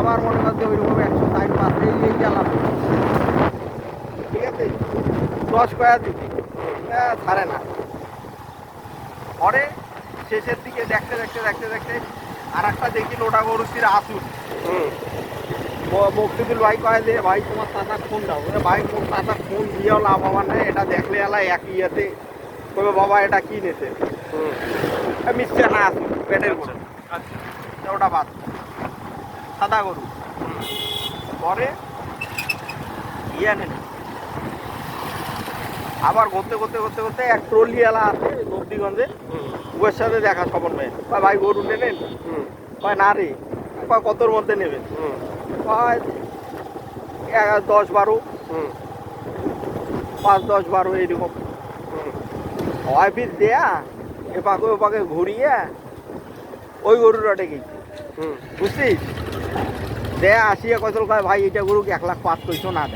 আবার মনে করছে ওইরকম 160 এই গেলাম, ঠিক আছে, 10 কয়া দিচ্ছি, ছাড়ে না। পরে শেষের দিকে দেখতে দেখতে দেখতে দেখতে আর একটা দেখি লোটা গরুচির আসুন। মুক্তিদুল ভাই কয়ে যে ভাই তোমার চাচা ফোন দাও, ভাই মোর চাচা ফোন দিয়েও লাভ আমার নেই, এটা দেখলে এলা একই ইয়েতে তবে বাবা এটা কি নেছে মিশছে না আসুন পেটের গরু। আচ্ছা, ওটা বাদ, সাদা গরু। পরে ইয়ে নেন আবার ঘুরতে ঘুরতে ঘুরতে ঘুরতে এক ট্রলিওয়ালা আছে নবদিগঞ্জে, ওর সাথে দেখা স্বপন ভাই, ভাই গরু নেবেন? কয় না রে। কয় কতর মধ্যে নেবেন? কয় 10-12, 5-10-12 এইরকম। হয় ফির দেয়া এপাকে ওপাকে ঘুরিয়ে ওই গরুটা ডেকেছি, বুঝছিস? দেয়া আসিয়া কত কয় ভাই এটা গরু 1,05,000 কইছো না দেয়।